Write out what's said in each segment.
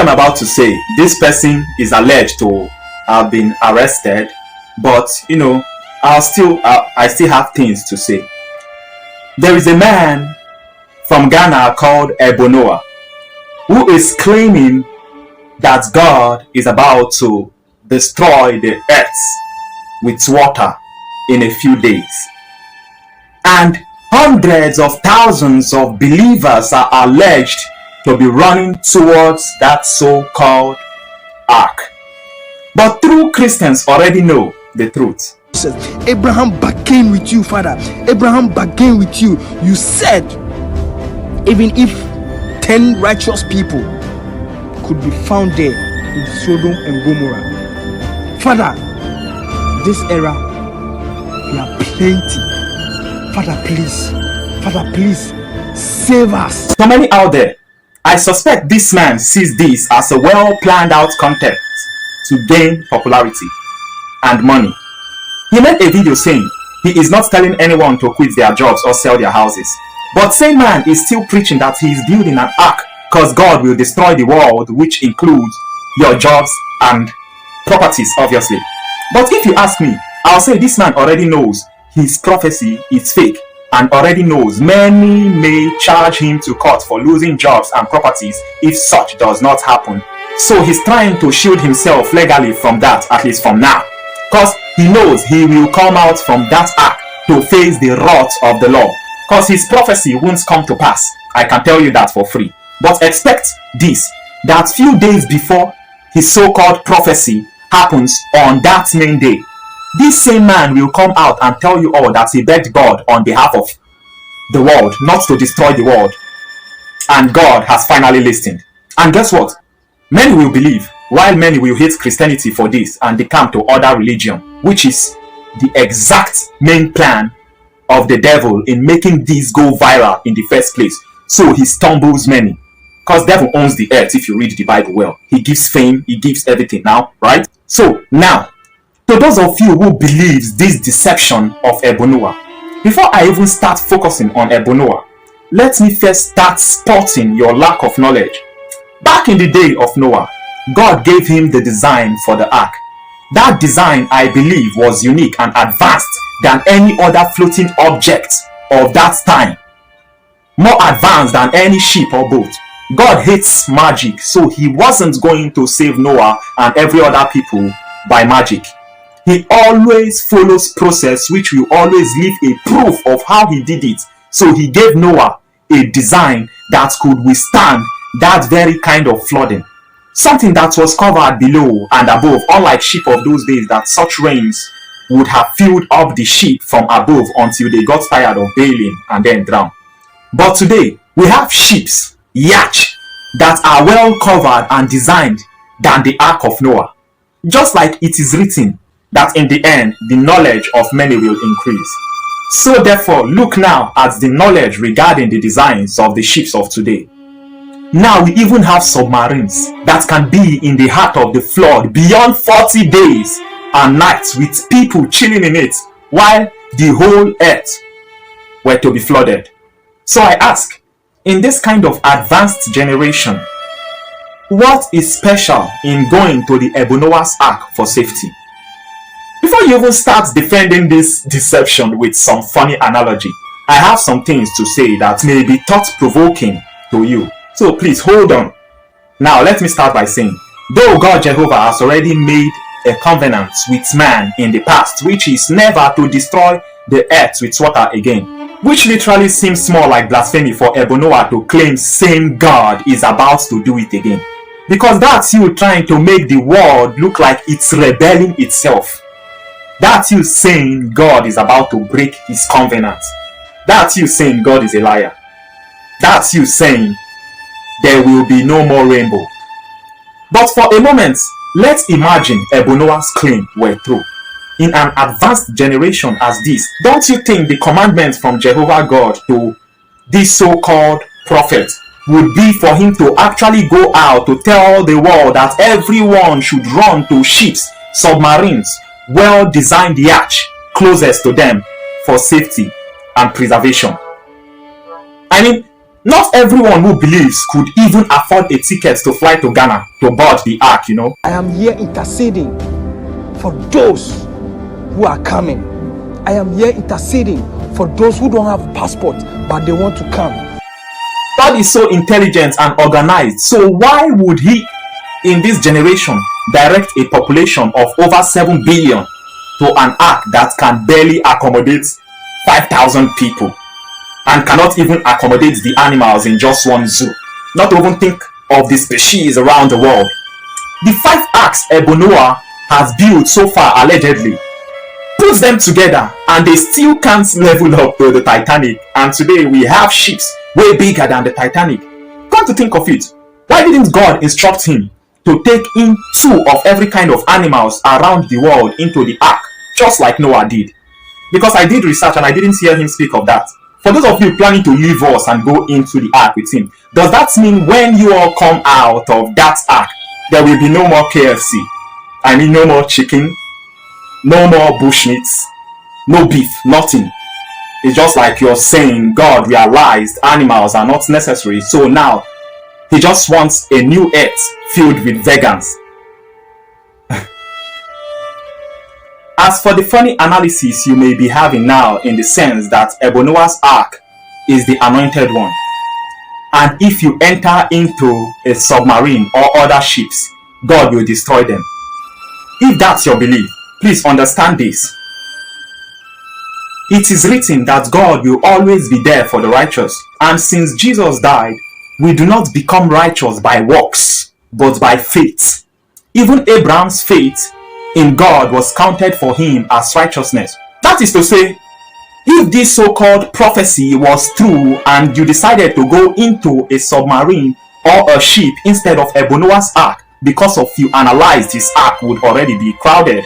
I'm about to say, this person is alleged to have been arrested, but I still have things to say. There is a man from Ghana called Ebonoah who is claiming that God is about to destroy the earth with water in a few days. And hundreds of thousands of believers are alleged to be running towards that so-called ark. But true Christians already know the truth. Abraham bargained with you, Father. Abraham bargained with you. You said, even if 10 righteous people could be found there in Sodom and Gomorrah, Father, this era, we are plenty. Father, please save us. So many out there, I suspect this man sees this as a well-planned out content to gain popularity and money. He made a video saying he is not telling anyone to quit their jobs or sell their houses. But same man is still preaching that he is building an ark because God will destroy the world, which includes your jobs and properties, obviously. But if you ask me, I'll say this man already knows his prophecy is fake and already knows many may charge him to court for losing jobs and properties if such does not happen. So he's trying to shield himself legally from that, at least from now. Because he knows he will come out from that ark to face the wrath of the law. Because his prophecy won't come to pass. I can tell you that for free. But expect this, that few days before his so-called prophecy happens on that main day, this same man will come out and tell you all that he begged God on behalf of the world not to destroy the world. And God has finally listened. And guess what? Many will believe, while many will hate Christianity for this and decamp to other religion, which is the exact main plan of the devil in making this go viral in the first place. So he stumbles many. Because devil owns the earth if you read the Bible well. He gives fame, he gives everything now, right? So now, to those of you who believes this deception of Ebonoah, before I even start focusing on Ebonoah, let me first start spotting your lack of knowledge. Back in the day of Noah, God gave him the design for the ark. That design, I believe, was unique and advanced than any other floating object of that time. More advanced than any ship or boat. God hates magic, so he wasn't going to save Noah and every other people by magic. He always follows process which will always leave a proof of how he did it. So he gave Noah a design that could withstand that very kind of flooding. Something that was covered below and above, unlike ship of those days that such rains would have filled up the ship from above until they got tired of bailing and then drowned. But today, we have ships, yachts, that are well covered and designed than the Ark of Noah. Just like it is written that in the end, the knowledge of many will increase. So therefore, look now at the knowledge regarding the designs of the ships of today. Now we even have submarines that can be in the heart of the flood beyond 40 days and nights with people chilling in it while the whole earth were to be flooded. So I ask, in this kind of advanced generation, what is special in going to the Ebonoah's ark for safety? Before you even start defending this deception with some funny analogy, I have some things to say that may be thought-provoking to you. So please hold on. Now let me start by saying, though God Jehovah has already made a covenant with man in the past, which is never to destroy the earth with water again, which literally seems more like blasphemy for Ebonoah to claim same God is about to do it again. Because that's you trying to make the world look like it's rebelling itself. That's you saying God is about to break his covenant. That's you saying God is a liar. That's you saying there will be no more rainbow. But for a moment, let's imagine Ebonoah's claim were true. In an advanced generation as this, don't you think the commandment from Jehovah God to this so-called prophet would be for him to actually go out to tell the world that everyone should run to ships, submarines, well-designed yachts closest to them for safety and preservation? I mean, Not everyone who believes could even afford a ticket to fly to Ghana to board the ark, I am here interceding for those who are coming. I am here interceding for those who don't have passport but they want to come. God is so intelligent and organized, so why would he in this generation direct a population of over 7 billion to an ark that can barely accommodate 5,000 people and cannot even accommodate the animals in just one zoo? Not to even think of the species around the world. The 5 arks Ebonoah has built so far, allegedly, puts them together and they still can't level up to the Titanic, and today we have ships way bigger than the Titanic. Come to think of it, why didn't God instruct him to take in 2 of every kind of animals around the world into the ark, just like Noah did? Because I did research and I didn't hear him speak of that. For those of you planning to leave us and go into the ark with him, does that mean when you all come out of that ark, there will be no more KFC? I mean, no more chicken, no more bushmeats, no beef, nothing. It's just like you're saying God realized animals are not necessary, so now he just wants a new earth filled with vegans. As for the funny analysis you may be having now, in the sense that Ebonoah's ark is the anointed one, and if you enter into a submarine or other ships, God will destroy them. If that's your belief, please understand this. It is written that God will always be there for the righteous, and since Jesus died, we do not become righteous by works, but by faith. Even Abraham's faith in God was counted for him as righteousness. That is to say, if this so-called prophecy was true and you decided to go into a submarine or a ship instead of Ebonoah's ark because of you analyzed his ark would already be crowded,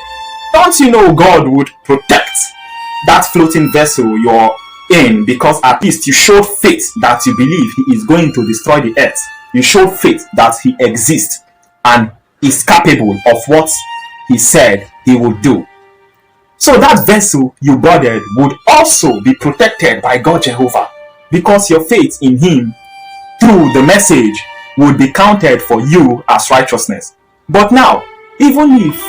don't you know God would protect that floating vessel you're in, because at least you showed faith that you believe he is going to destroy the earth. You showed faith that he exists and is capable of what he said he would do. So that vessel you boarded would also be protected by God Jehovah, because your faith in him through the message would be counted for you as righteousness. But now, even if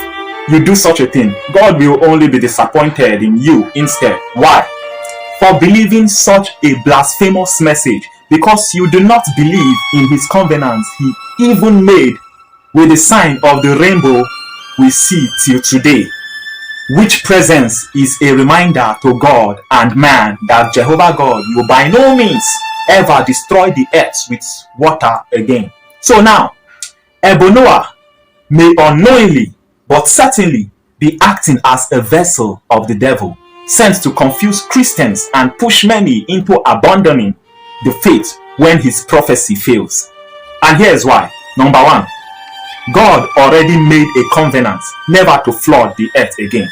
you do such a thing, God will only be disappointed in you instead. Why? For believing such a blasphemous message, because you do not believe in his covenants he even made with the sign of the rainbow we see till today, which presence is a reminder to God and man that Jehovah God will by no means ever destroy the earth with water again. So now, Ebonoah may unknowingly but certainly be acting as a vessel of the devil, sent to confuse Christians and push many into abandoning the faith when his prophecy fails. And here's why. Number 1, God already made a covenant never to flood the earth again.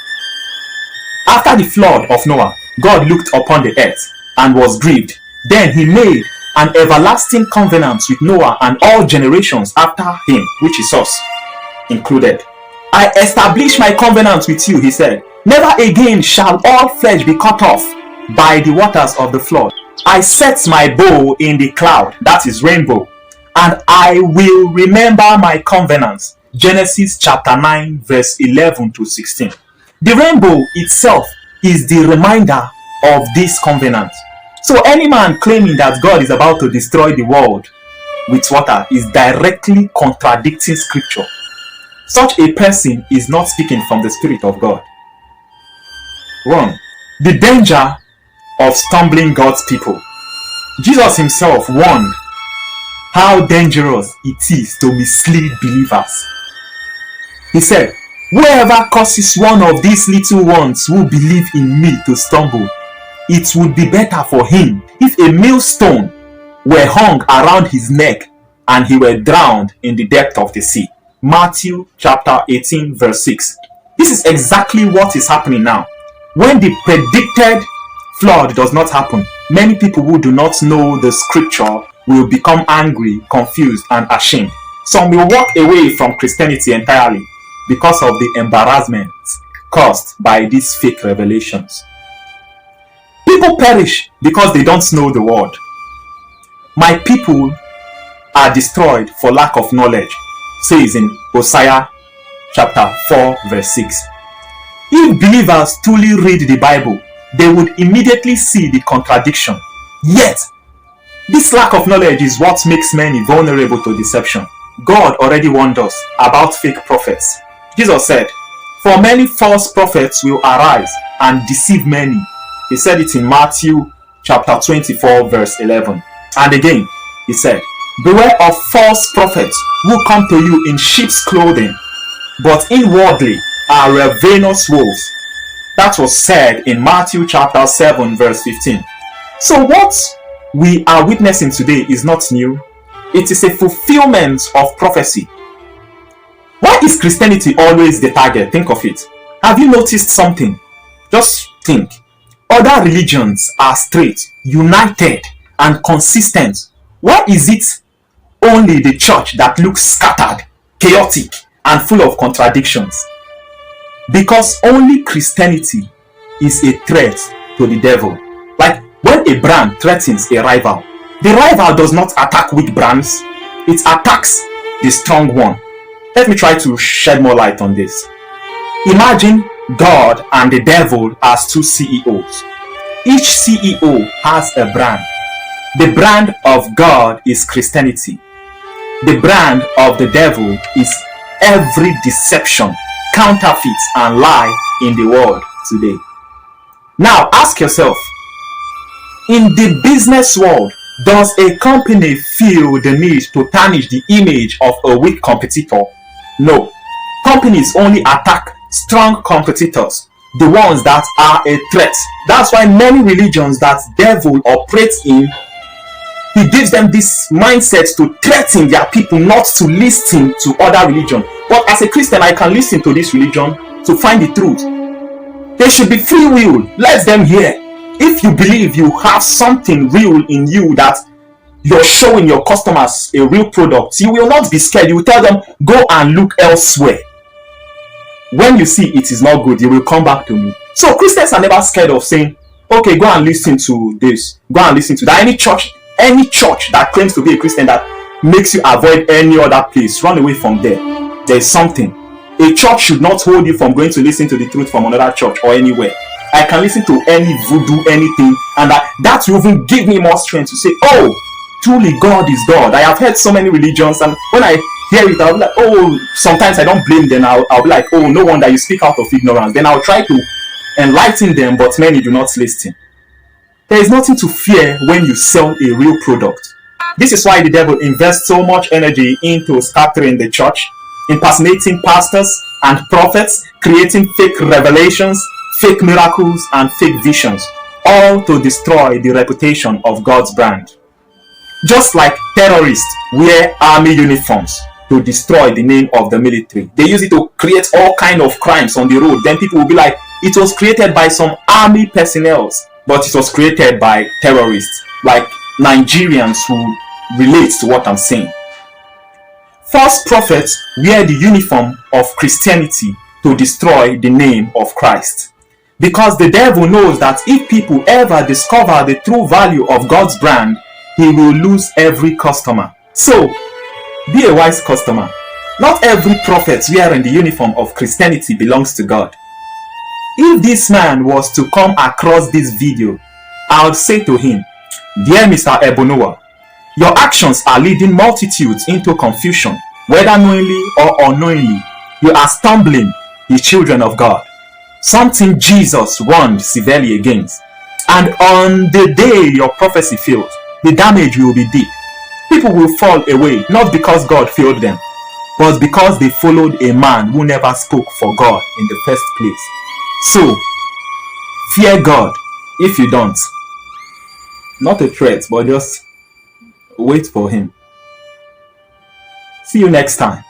After the flood of Noah, God looked upon the earth and was grieved. Then he made an everlasting covenant with Noah and all generations after him, which is us included. I establish my covenant with you, he said. Never again shall all flesh be cut off by the waters of the flood. I set my bow in the cloud, that is rainbow, and I will remember my covenants. Genesis chapter 9 verse 11 to 16. The rainbow itself is the reminder of this covenant. So any man claiming that God is about to destroy the world with water is directly contradicting scripture. Such a person is not speaking from the Spirit of God. 1. The danger of stumbling God's people. Jesus himself warned how dangerous it is to mislead believers. He said, whoever causes one of these little ones who believe in me to stumble, it would be better for him if a millstone were hung around his neck and he were drowned in the depth of the sea. Matthew chapter 18 verse 6. This is exactly what is happening now. When the predicted flood does not happen, many people who do not know the scripture will become angry, confused, and ashamed. Some will walk away from Christianity entirely because of the embarrassment caused by these fake revelations. People perish because they don't know the word. My people are destroyed for lack of knowledge, says in Hosea chapter 4 verse 6. If believers truly read the Bible, they would immediately see the contradiction. Yet, this lack of knowledge is what makes many vulnerable to deception. God already warned us about fake prophets. Jesus said, "For many false prophets will arise and deceive many." He said it in Matthew chapter 24 verse 11. And again, he said, "Beware of false prophets who come to you in sheep's clothing, but inwardly are ravenous wolves." That was said in Matthew chapter 7 verse 15. So what we are witnessing today is not new. It is a fulfillment of prophecy. Why is Christianity always the target? Think of it. Have you noticed something? Just think. Other religions are straight, united, and consistent. Why is it only the church that looks scattered, chaotic, and full of contradictions? Because only Christianity is a threat to the devil. Like when a brand threatens a rival, the rival does not attack weak brands, it attacks the strong one. Let me try to shed more light on this. Imagine God and the devil as two CEOs. Each CEO has a brand. The brand of God is Christianity. The brand of the devil is every deception, counterfeit, and lie in the world today. Now ask yourself, in the business world, does a company feel the need to tarnish the image of a weak competitor? No. Companies only attack strong competitors, the ones that are a threat. That's why many religions that devil operates in, he gives them this mindset to threaten their people not to listen to other religion. But as a Christian, I can listen to this religion to find the truth. There should be free will. Let them hear. If you believe you have something real in you, that you're showing your customers a real product, you will not be scared. You will tell them, go and look elsewhere. When you see it is not good, you will come back to me. So Christians are never scared of saying, okay, go and listen to this, go and listen to that. Any church that claims to be a Christian that makes you avoid any other place, run away from there. There is something. A church should not hold you from going to listen to the truth from another church or anywhere. I can listen to any voodoo, anything, and that will even give me more strength to say, oh, truly God is God. I have heard so many religions, and when I hear it, I'll be like, oh, sometimes I don't blame them. I'll be like, oh, no wonder you speak out of ignorance. Then I'll try to enlighten them, but many do not listen. There is nothing to fear when you sell a real product. This is why the devil invests so much energy into scattering the church, impersonating pastors and prophets, creating fake revelations, fake miracles, and fake visions, all to destroy the reputation of God's brand. Just like terrorists wear army uniforms to destroy the name of the military. They use it to create all kinds of crimes on the road. Then people will be like, it was created by some army personnel, but it was created by terrorists, like Nigerians who relate to what I'm saying. False prophets wear the uniform of Christianity to destroy the name of Christ. Because the devil knows that if people ever discover the true value of God's brand, he will lose every customer. So, be a wise customer. Not every prophet wearing the uniform of Christianity belongs to God. If this man was to come across this video, I would say to him, dear Mr. Ebonoah, your actions are leading multitudes into confusion, whether knowingly or unknowingly. You are stumbling the children of God. Something Jesus warned severely against. And on the day your prophecy fails, the damage will be deep. People will fall away, not because God failed them, but because they followed a man who never spoke for God in the first place. So, fear God if you don't. Not a threat, but just wait for him. See you next time.